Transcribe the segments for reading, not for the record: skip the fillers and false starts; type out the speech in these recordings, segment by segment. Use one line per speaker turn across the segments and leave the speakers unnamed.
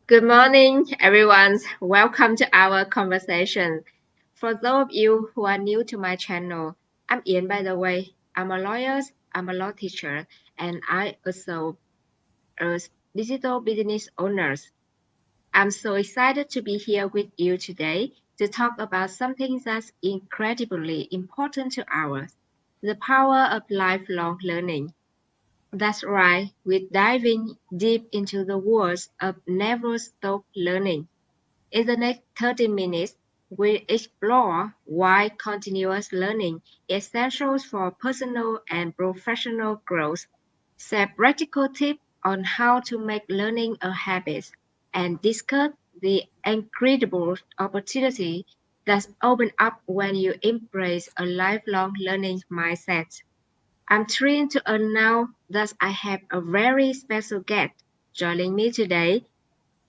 Good morning, everyone. Welcome to our conversation. For those of you who are new to my channel, I'm Yen, by the way. I'm a lawyer, I'm a law teacher, and I also a digital business owner. I'm so excited to be here with you today to talk about something that's incredibly important to ours, the power of lifelong learning. That's right, we're diving deep into the world of never stop learning. In the next 30 minutes, we explore why continuous learning is essential for personal and professional growth, share practical tips on how to make learning a habit, and discuss the incredible opportunity that's open up when you embrace a lifelong learning mindset. I'm thrilled to announce that I have a very special guest joining me today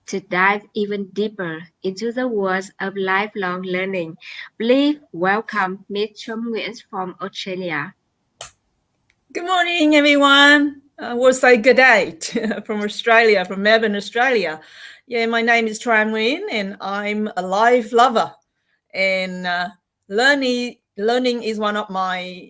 to dive even deeper into the world of lifelong learning. Please welcome Ms Tram Nguyen from Australia.
Good morning, everyone. We'll say good day from Australia, from Melbourne, Australia. Yeah, my name is Tram Nguyen, and I'm a life lover. And learning is one of my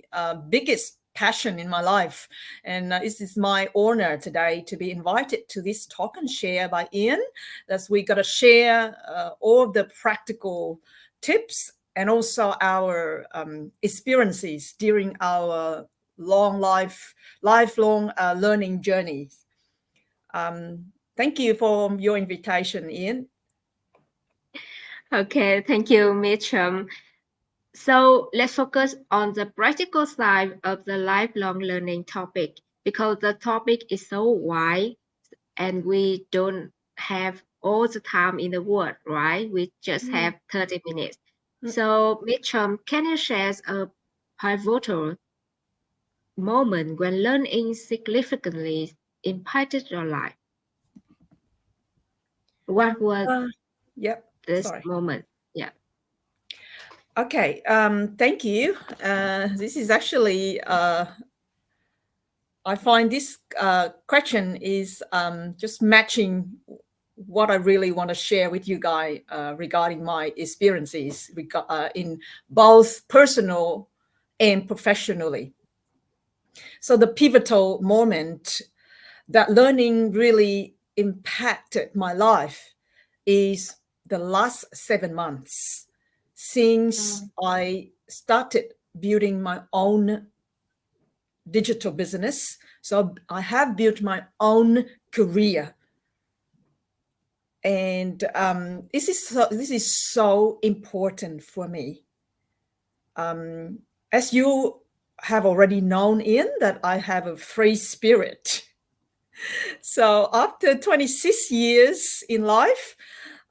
biggest passion in my life. And this is my honor today to be invited to this talk and share by Ian. That's we got to share all of the practical tips and also our experiences during our lifelong learning journeys. Thank you for your invitation, Ian.
Okay, thank you, Ms Tram. So let's focus on the practical side of the lifelong learning topic because the topic is so wide and we don't have all the time in the world, right? We just have 30 minutes. So, Ms Tram, can you share a pivotal moment when learning significantly impacted your life? What was
Yep.
this
Sorry.
moment? Yeah.
Okay. Thank you. This is actually I find this question is just matching what I really want to share with you guys regarding my experiences in both personal and professionally. So the pivotal moment that learning really impacted my life is the last 7 months since I started building my own digital business. So I have built my own career. And this is so important for me. As you have already known, Ian, that I have a free spirit. So after 26 years in life,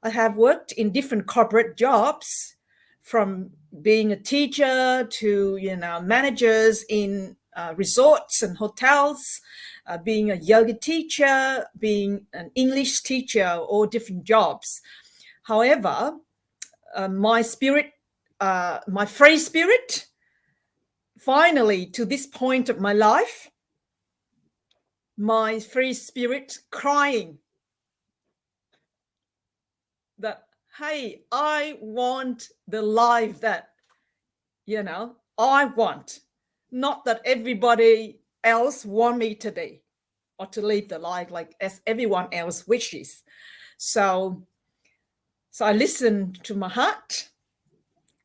I have worked in different corporate jobs, from being a teacher to managers in resorts and hotels, being a yoga teacher, being an English teacher, all different jobs. However, my free spirit, finally to this point of my life, my free spirit crying that, hey, I want the life that I want, not that everybody else want me to be or to live the life like as everyone else wishes. So I listened to my heart,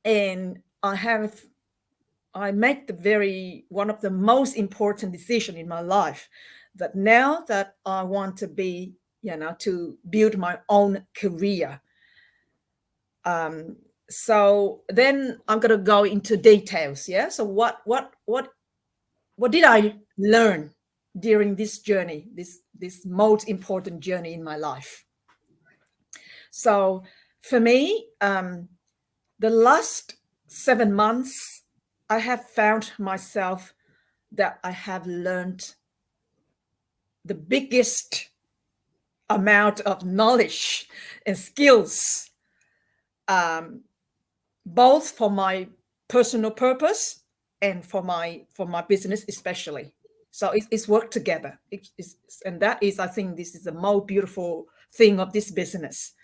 and I made one of the most important decision in my life, that now that I want to be, to build my own career. So then I'm going to go into details. Yeah. So what did I learn during this journey, this most important journey in my life? So for me, the last 7 months, I have found myself that I have learned the biggest amount of knowledge and skills, both for my personal purpose and for my business especially. So it's worked together. And that is, I think, this is the most beautiful thing of this business,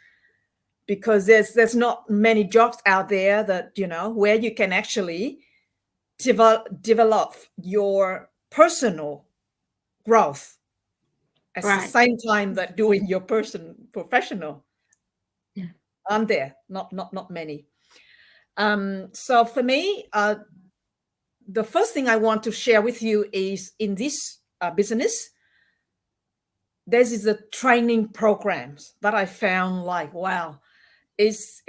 because there's not many jobs out there that, where you can actually develop your personal growth at the
Right.
same time that doing your professional.
Yeah.
Aren't there? Not many. So for me, the first thing I want to share with you is, in this business, there's a training programs that I found like, wow, is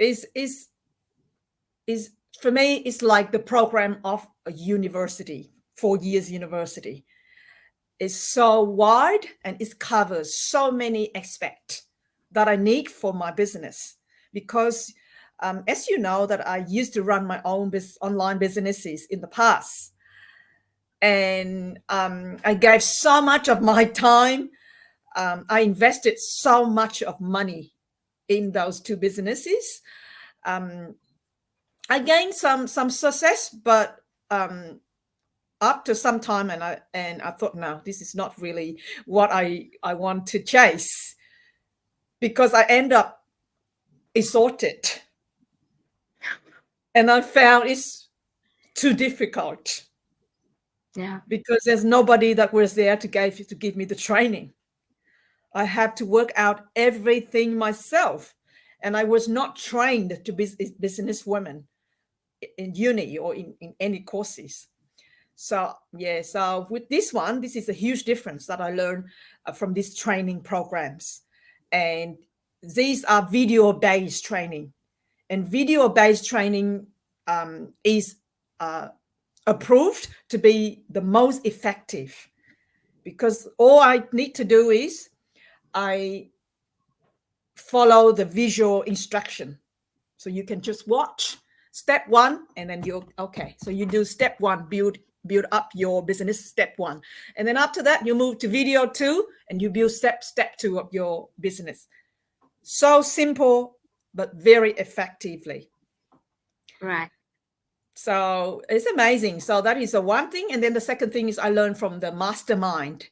for me, it's like the program of a university, 4 years university. It's so wide and it covers so many aspects that I need for my business. Because as you know, that I used to run my own online businesses in the past, and I gave so much of my time. I invested so much of money in those two businesses. Um, I gained some success, but after some time, and I thought, no, this is not really what I want to chase, because I end up exhausted, and I found it's too difficult,
Yeah.
because there's nobody that was there to give me the training. I had to work out everything myself, and I was not trained to be a businesswoman in uni or in any courses. So yeah, so with this one, this is a huge difference that I learned from these training programs. And these are video-based training, and video-based training is approved to be the most effective, because all I need to do is I follow the visual instruction. So you can just watch step one, and then you okay. So you do step one, build up your business, step one, and then after that you move to video two, and you build step two of your business. So simple, but very effectively.
Right.
So it's amazing. So that is the one thing, and then the second thing is I learned from the mastermind.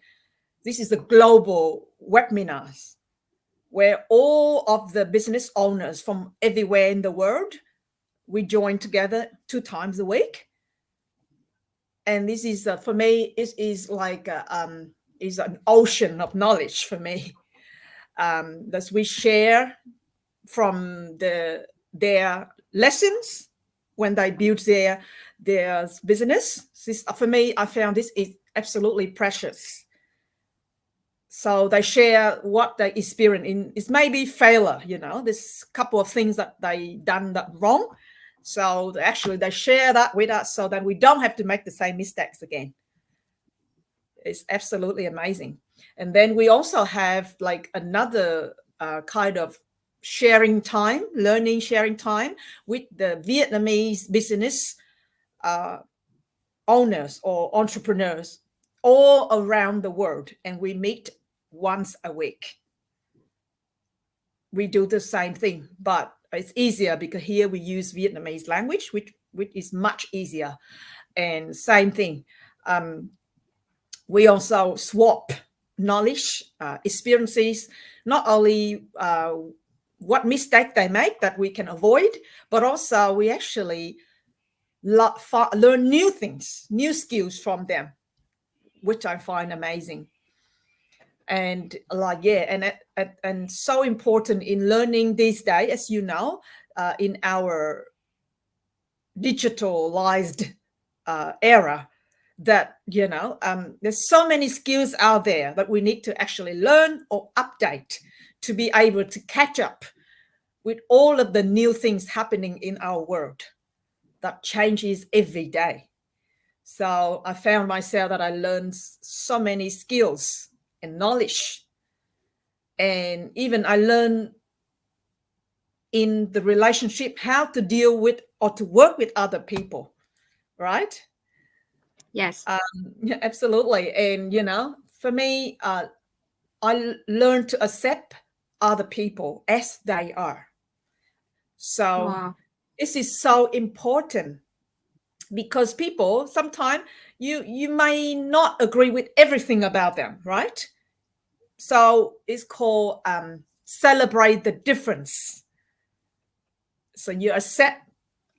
This is a global webinars where all of the business owners from everywhere in the world, we join together 2 times a week. And this is for me, it is like is an ocean of knowledge for me, that we share from their lessons when they build their business. This, for me, I found this is absolutely precious. So they share what they experience in, it's maybe failure, there's a couple of things that they done that wrong. So actually they share that with us, so that we don't have to make the same mistakes again. It's absolutely amazing. And then we also have like another kind of sharing time with the Vietnamese business owners or entrepreneurs all around the world, and we meet once a week. We do the same thing, but it's easier because here we use Vietnamese language, which is much easier. And same thing, we also swap knowledge, experiences, not only what mistake they make that we can avoid, but also we actually learn new things, new skills from them, which I find amazing. And like, yeah, and so important in learning these days, as you know, in our digitalized era, that there's so many skills out there that we need to actually learn or update to be able to catch up with all of the new things happening in our world that changes every day. So I found myself that I learned so many skills and knowledge, and even I learned in the relationship how to deal with or to work with other people, right?
Yes.
Yeah, absolutely. And for me, I learned to accept other people as they are. So
Wow.
this is so important, because people sometimes, you may not agree with everything about them, right? So it's called celebrate the difference. So you accept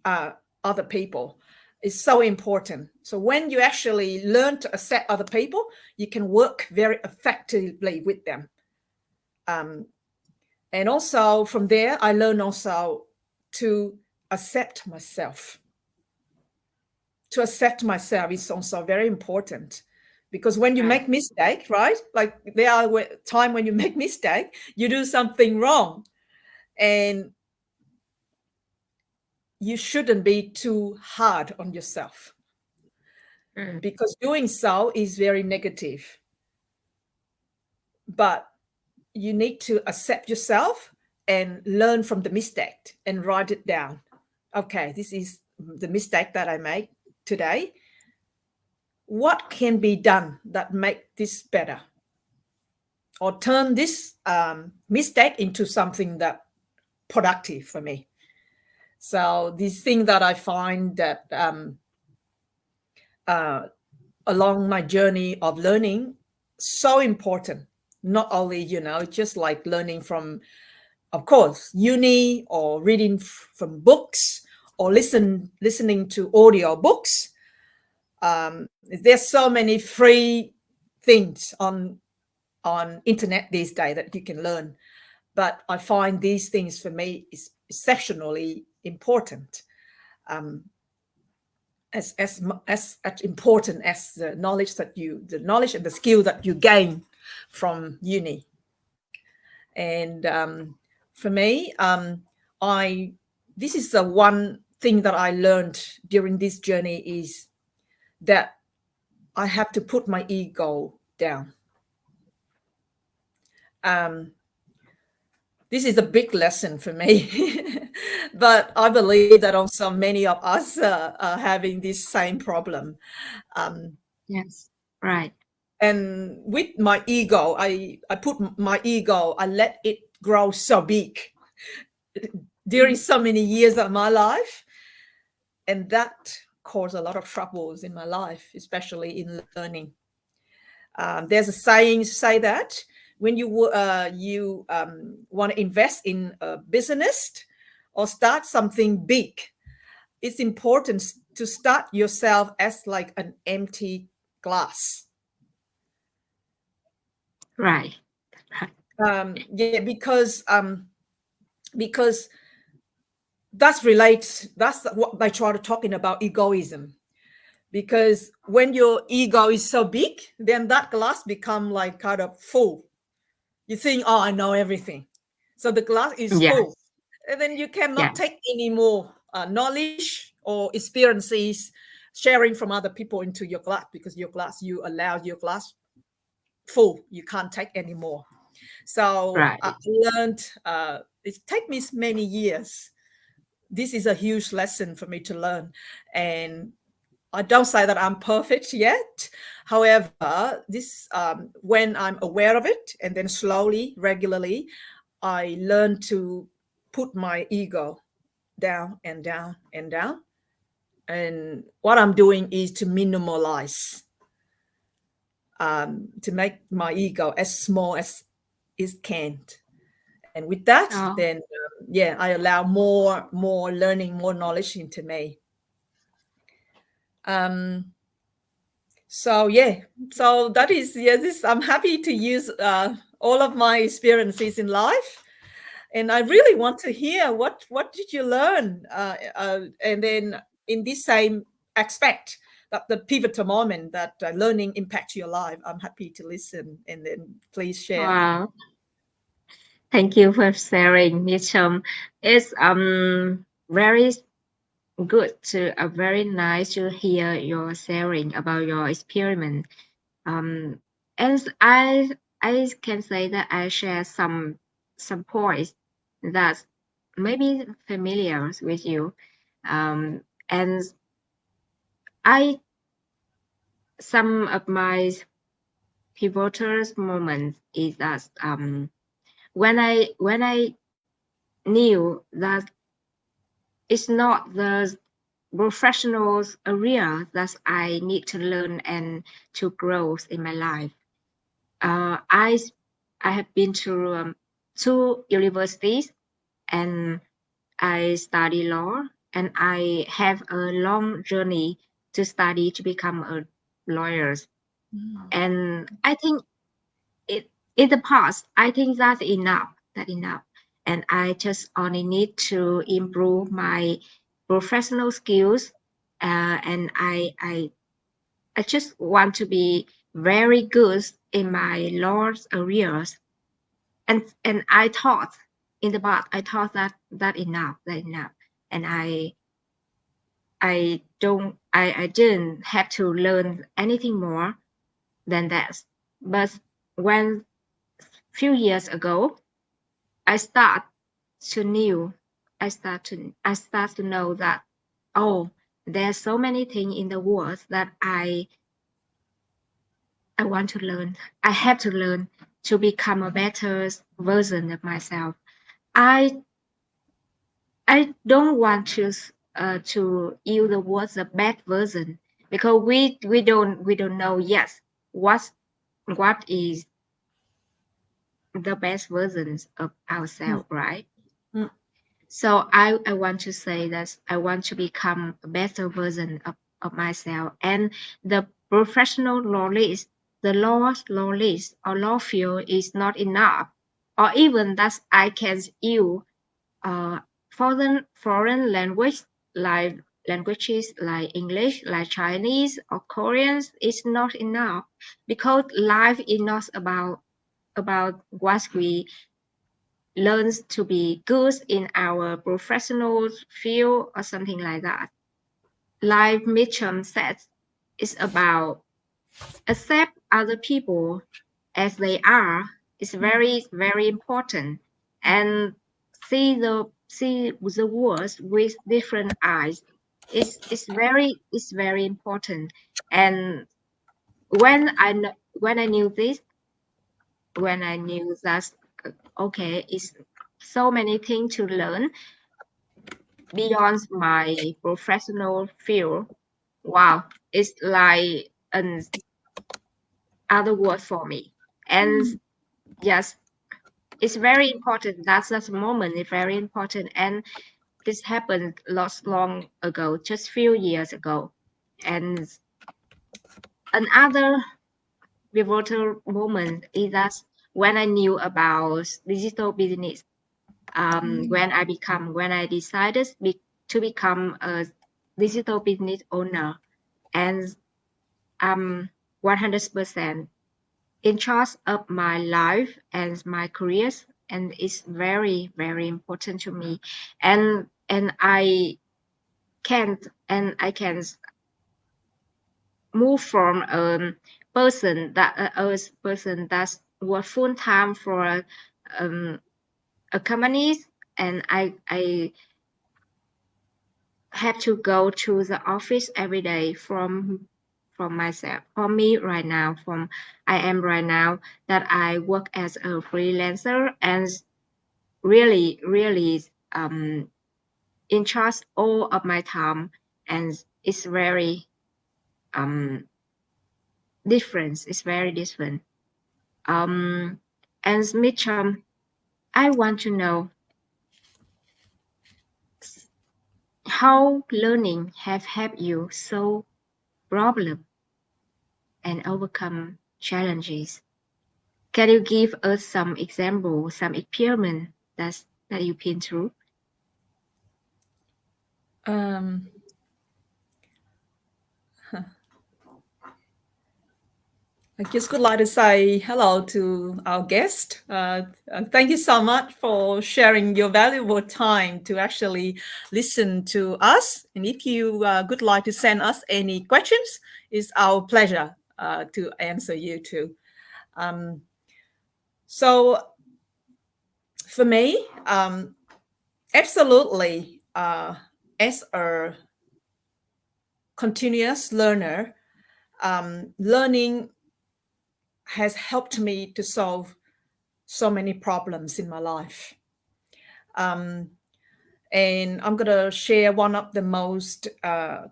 other people is so important. So when you actually learn to accept other people, you can work very effectively with them. And also from there, I learned also to accept myself. To accept myself is also very important, because when you
Right.
make mistake, right? Like there are time when you make mistake, you do something wrong, and you shouldn't be too hard on yourself,
Mm.
because doing so is very negative. But you need to accept yourself and learn from the mistake and write it down. Okay, this is the mistake that I made today. What can be done that make this better, or turn this mistake into something that productive for me? So this thing that I find that uh, along my journey of learning, so important. Not only, just like learning from, of course, uni, or reading from books, or listening to audio books. There's so many free things on internet these days that you can learn, but I find these things for me is exceptionally important, um, as important as the knowledge and the skill that you gain from uni. And for me, I this is the one thing that I learned during this journey, is that I have to put my ego down. Um, this is a big lesson for me, but I believe that also many of us are having this same problem. Um,
Yes. Right.
and with my ego, I put my ego, I let it grow so big during so many years of my life, and that caused a lot of troubles in my life, especially in learning. There's a saying say that when you want to invest in a business or start something big, it's important to start yourself as like an empty glass.
Right. Right.
Yeah, because that's what I try to talking about, egoism. Because when your ego is so big, then that glass become like kind of full. You think, oh, I know everything. So the glass is full.
Yes.
And then you cannot
Yes.
take any more knowledge or experiences sharing from other people into your glass, because your glass, you allow your glass full. You can't take any more. So I
Right.
learned, it take me many years. This is a huge lesson for me to learn. And I don't say that I'm perfect yet. However, this when I'm aware of it, and then slowly, regularly, I learn to put my ego down and down and down. And what I'm doing is to minimalize, to make my ego as small as it can. And with that,
Oh.
then yeah, I allow more learning, more knowledge into me. Um, so yeah, so that is, yeah, this I'm happy to use all of my experiences in life, and I really want to hear what did you learn, and then in this same aspect, that the pivotal moment that learning impact your life. I'm happy to listen, and then please share.
Wow. Thank you for sharing, Ms. Tram. It's very good to very nice to hear your sharing about your experiment. Um, and I can say that I share some points that maybe familiar with you. Um, and I some of my pivotal moments is that when I knew that it's not the professional area that I need to learn and to grow in my life. Uh, I I have been through two universities, and I study law, and I have a long journey to study to become a lawyer. And I think it in the past, I think that's enough. That enough. And I just only need to improve my professional skills. And I just want to be very good in my law areas. And I thought in the past, I thought that enough, that enough. And I didn't have to learn anything more than that. But when few years ago, I start to knew I start to know that, oh, there's so many things in the world that I want to learn. I have to learn to become a better version of myself. I I don't want to use the word the bad version, because we don't know yet what what is the best versions of
Mm,
ourselves, right?
mm,
So I want to say that I want to become a better version of myself. And the professional knowledge, the law list or law field is not enough. Or even that I can use foreign languages like English, like Chinese or Korean is not enough, because life is not about what we learn to be good in our professional field or something like that. Life mission says is about accept other people as they are. Is very very important, and see the world with different eyes. It's very important. And when I knew this, when I knew that, okay, it's so many things to learn beyond my professional field. Wow, it's like an other word for me. And yes, it's very important. That moment is very important. And this happened lots long ago, just few years ago. And another pivotal moment is that when I knew about digital business, when I decided to become a digital business owner, and I'm 100% in charge of my life and my careers, and it's very very important to me. And I can move from a person that work full time for um, a company, and I have to go to the office every day from myself, for me right now, from I am right now, that I work as a freelancer, and really in charge all of my time. And it's very um different. It's very different. um and Mitchum, I want to know how learning have helped you solve problem and overcome challenges. Can you give us some example, some experiment that you've been through?
um, I just would like to say hello to our guest. Thank you so much for sharing your valuable time to actually listen to us. And if you would like to send us any questions, it's our pleasure to answer you too. Um, so for me, absolutely, as a continuous learner, learning has helped me to solve so many problems in my life. Um, and I'm going to share one of the most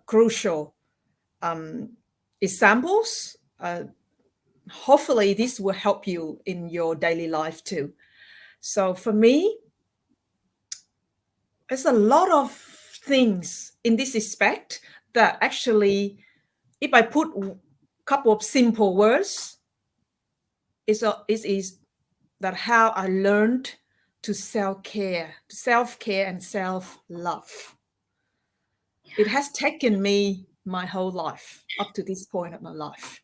crucial examples. Hopefully, this will help you in your daily life too. So for me, there's a lot of things in this aspect that actually, if I put a couple of simple words, is that how I learned to self-care and self-love. It has taken me my whole life up to this point of my life.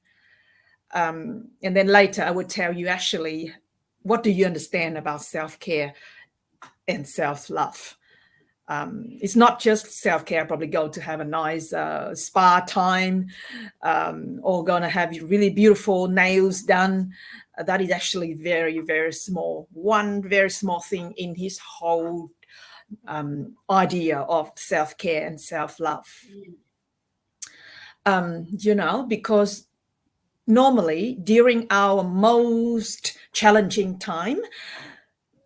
And then later I would tell you actually, what do you understand about self-care and self-love? It's not just self-care, probably go to have a nice spa time, or gonna have really beautiful nails done. That is actually very, very small. One very small thing in his whole idea of self-care and self-love. Because normally during our most challenging time,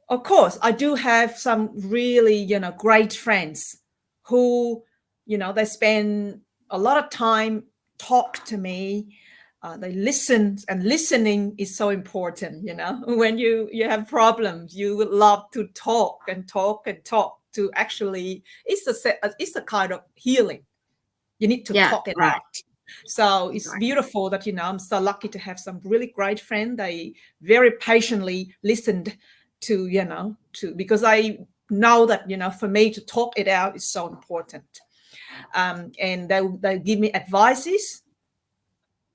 of course, I do have some really, great friends who, they spend a lot of time talk to me. They listen, and listening is so important. When you have problems, you would love to talk and talk and talk to actually. It's a kind of healing. You need to
Yeah,
talk it
right,
out. So it's
right.
beautiful that, I'm so lucky to have some really great friends. They very patiently listened to because I know that, for me to talk it out is so important. And they give me advices.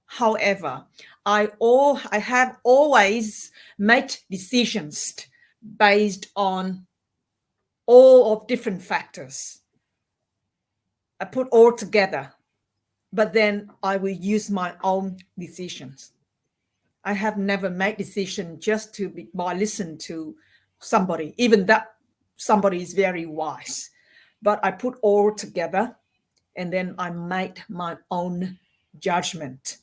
However, I have always made decisions based on all of different factors. I put all together, but then I will use my own decisions. I have never made decision just to be by listen to somebody, even that somebody is very wise. But I put all together, and then I made my own judgment.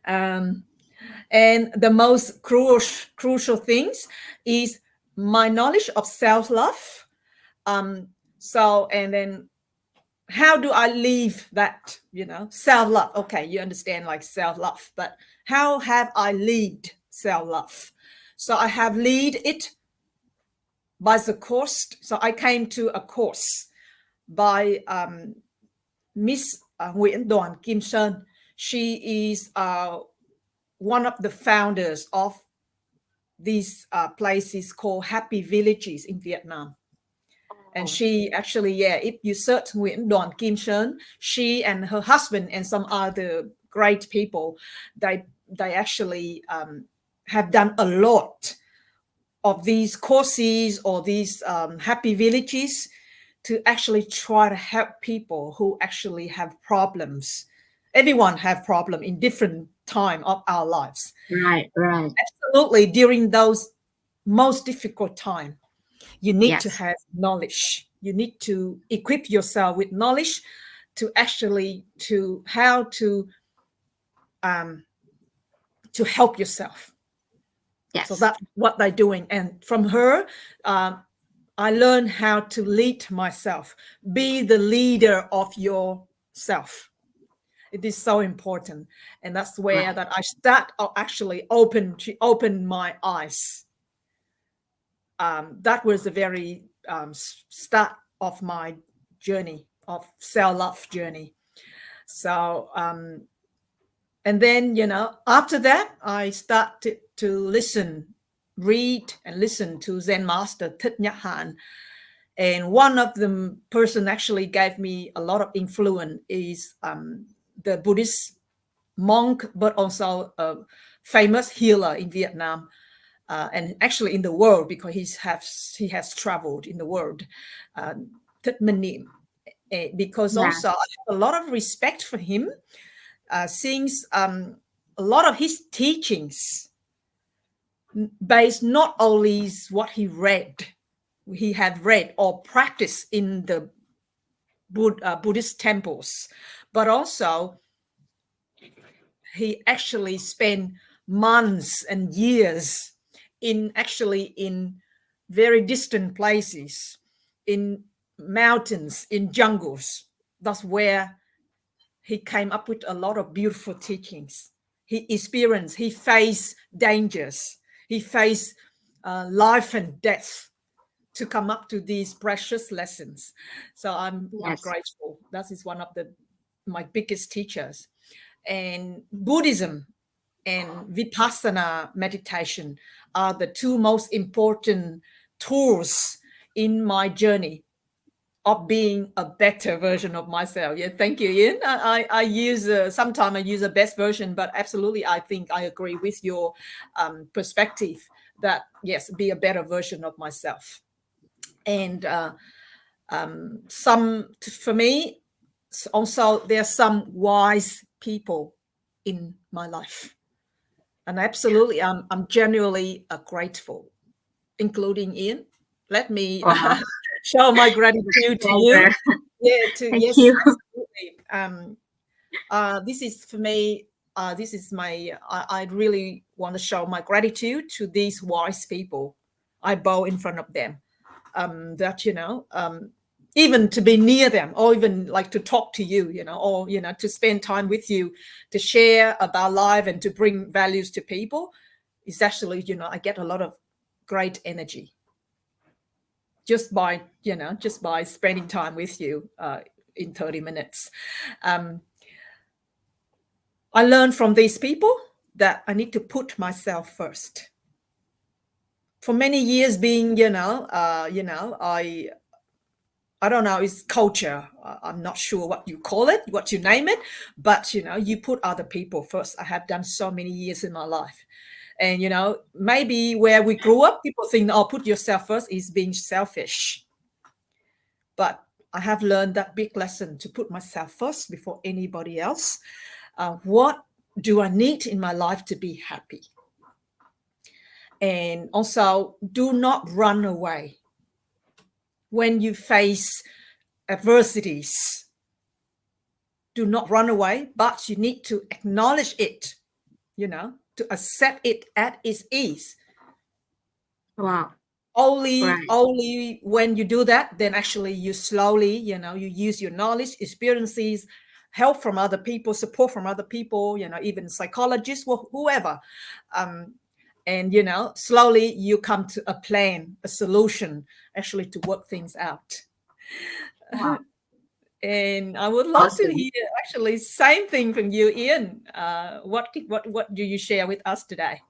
Um, and the most crucial things is my knowledge of self-love. And then how do I live that, self-love? Okay, you understand like self-love, but how have I lived self-love? So I have lead it by the course. So I came to a course by Ms Nguyen Đoàn Kim Sơn. She is one of the founders of these places called Happy Villages in Vietnam. And
Oh,
she actually, yeah, if you search Nguyễn Đoàn Kim Sơn, she and her husband and some other great people, they actually have done a lot of these courses or these happy villages to actually try to help people who actually have problems. Everyone have problem in different time of our lives.
right, right.
Absolutely, during those most difficult time, you need to
Yes,
have knowledge. You need to equip yourself with knowledge to actually to how um, to help yourself. So
yes,
that's what they're doing. And from her, um, I learned how to lead myself. Be the leader of yourself. It is so important, and that's where
right.
that I start actually open my eyes. That was the very start of my journey of self-love journey. So and then after that I started to read and listen to Zen Master Thich Nhat Hanh. And one of the person actually gave me a lot of influence is the Buddhist monk, but also a famous healer in Vietnam, and actually in the world, because he has traveled in the world, Thich Minh Niệm. Because
Yeah,
also I have a lot of respect for him, since a lot of his teachings based not only what he had read or practiced in the Buddhist temples, but also he actually spent months and years in very distant places, in mountains, in jungles. That's where he came up with a lot of beautiful teachings. He faced dangers. He faced life and death to come up to these precious lessons. So I'm
Yes.
grateful. That is one of the my biggest teachers. And Buddhism and Vipassana meditation are the two most important tools in my journey of being a better version of myself. Yeah, thank you, Ian. I use sometimes I use a best version, but absolutely, I think I agree with your perspective that yes, be a better version of myself. And some for me also there are some wise people in my life, and absolutely, I'm genuinely grateful, including Ian. Let me
Wow.
show my gratitude to you.
Pleasure.
Yeah, to
Thank
yes,
you.
absolutely. This is for me. This is my. I really want to show my gratitude to these wise people. I bow in front of them. That even to be near them, or even like to talk to you, or to spend time with you, to share about life and to bring values to people, is actually I get a lot of great energy just by spending time with you in 30 minutes. um, I learned from these people that I need to put myself first. For many years being I don't know, it's culture. I'm not sure what you call it, what you name it, but you put other people first. I have done so many years in my life. And maybe where we grew up, people think, oh, put yourself first is being selfish. But I have learned that big lesson to put myself first before anybody else. What do I need in my life to be happy? And also, do not run away when you face adversities. Do not run away, but you need to acknowledge it, to accept it at its ease.
Wow.
only
Right.
only when you do that, then actually you slowly, you use your knowledge, experiences, help from other people, support from other people, even psychologists, whoever. um, and slowly you come to a plan, a solution, actually, to work things out.
Wow.
And I would love to
Awesome.
hear actually same thing from you, Ian. What do you share with us today,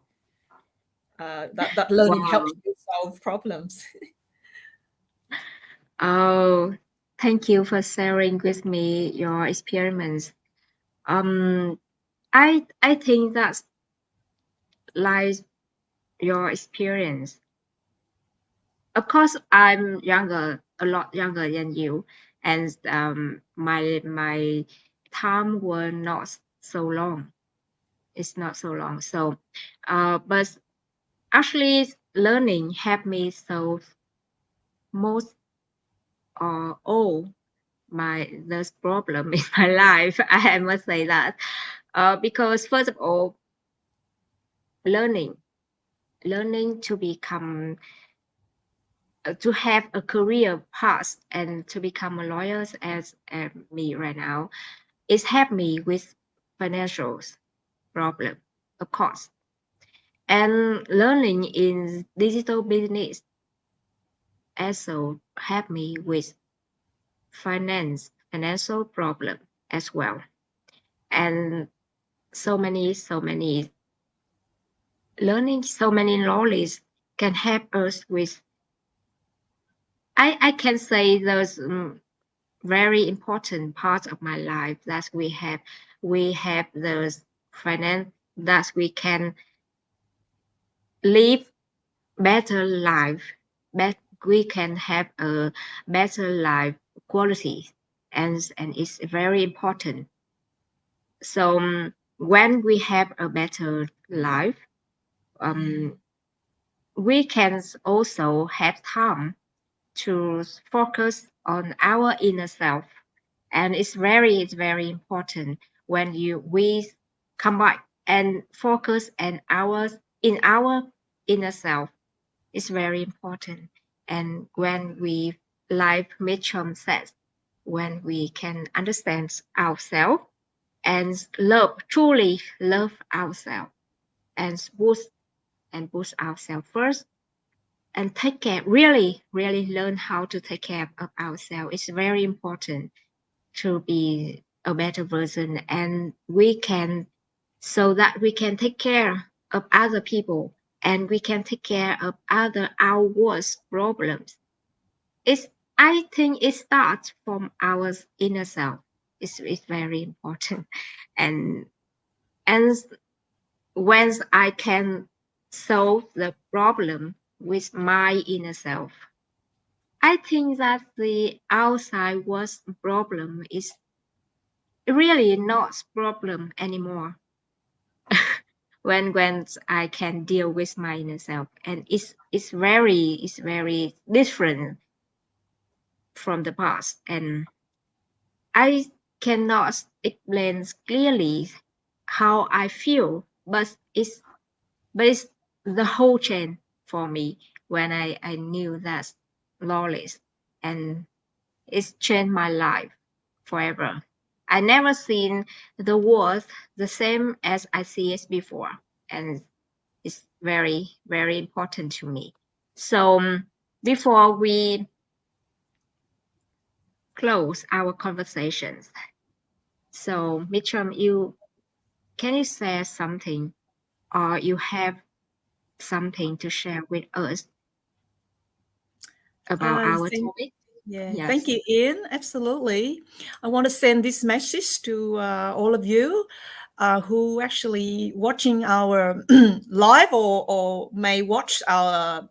that learning helps
Wow.
you solve problems?
Oh, thank you for sharing with me your experiments. Um, I think that's like your experience. Of course, I'm younger, a lot younger than you, and my time were not so long. It's not so long. So, but actually, learning helped me solve most or all my this problem in my life. I must say that, because first of all, learning, learning to become to have a career path and to become a lawyer as me right now, it's helped me with financial problem, of course. And learning in digital business also helped me with financial problem as well. And so many learning, so many knowledge can help us with. I can say those very important parts of my life that we have those finance that we can live better life, but we can have a better life quality, and it's very important. So when we have a better life, um, we can also have time to focus on our inner self, and it's very important when you we come back and focus on our inner self. It's very important. And when we life mission sets, when we can understand ourselves and truly love ourselves, and boost ourselves first, and take care, really, really learn how to take care of ourselves. It's very important to be a better version, and we can, so that we can take care of other people and we can take care of other our worst problems. It's, I think it starts from our inner self. It's very important. and and once I can solve the problem with my inner self, I think that the outside world problem is really not problem anymore. When I can deal with my inner self, and it's very different from the past, and I cannot explain clearly how I feel, but it's the whole chain for me when I knew that knowledge, and it's changed my life forever. I never seen the world the same as I see it before, and it's very, very important to me. So before we close our conversations, so Mitchum, you can you share something, or you have something to share with us about our
Thank,
topic?
yeah, thank
Yes.
you, Ian. Absolutely. I want to send this message to all of you who actually watching our live or may watch our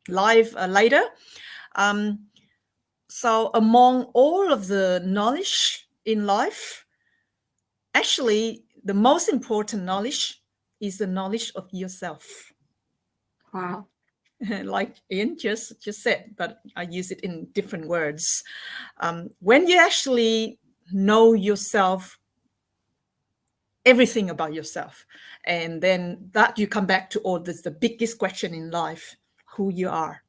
live later. Um, so, among all of the knowledge in life, actually, the most important knowledge is the knowledge of yourself.
Wow.
Like Ian just said, but I use it in different words. When you actually know yourself, everything about yourself, and then that you come back to all this, the biggest question in life: who you are,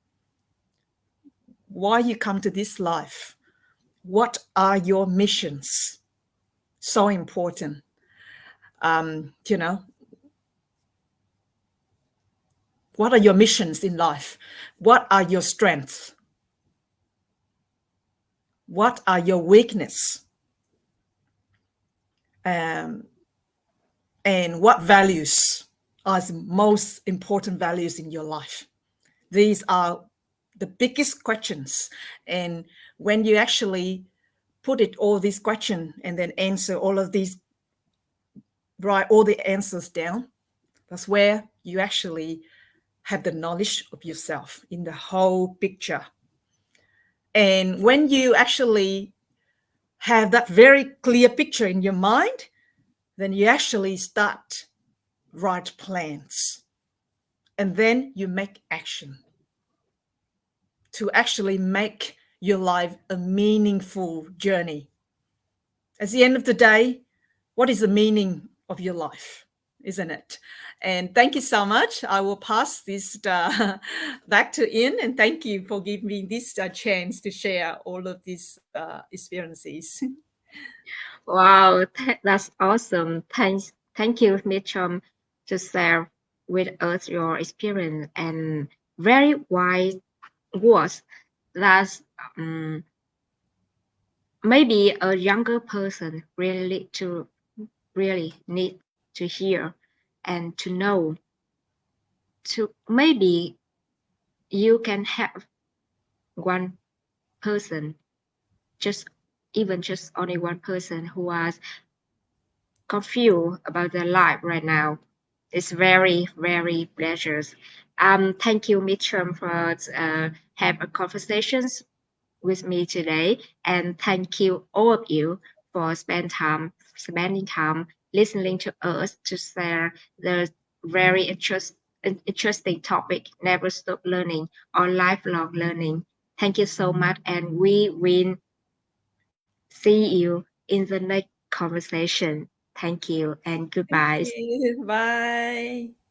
why you come to this life, what are your missions? So important. You know, what are your missions in life? What are your strengths? What are your weakness? Um, and what values are the most important values in your life? These are the biggest questions. And when you actually put it all these questions and then answer all of these, write all the answers down, that's where you actually have the knowledge of yourself in the whole picture. And when you actually have that very clear picture in your mind, then you actually start write plans, and then you make action to actually make your life a meaningful journey. At the end of the day, what is the meaning of your life, isn't it? And thank you so much. I will pass this back to Ian, and thank you for giving me this chance to share all of these experiences.
Wow, that's awesome. Thank you, Mitchum, to share with us your experience and very wise words that um, maybe a younger person really need to hear and to know. To maybe you can help one person, just even just only one person who has confused about their life right now. It's very, very pleasures. Thank you, Mitchum, for have a conversations with me today, and thank you all of you for spending time listening to us to share the very interesting topic, never stop learning or lifelong learning. Thank you so much, and we will see you in the next conversation. Thank you and
Thank
goodbye.
you. Bye.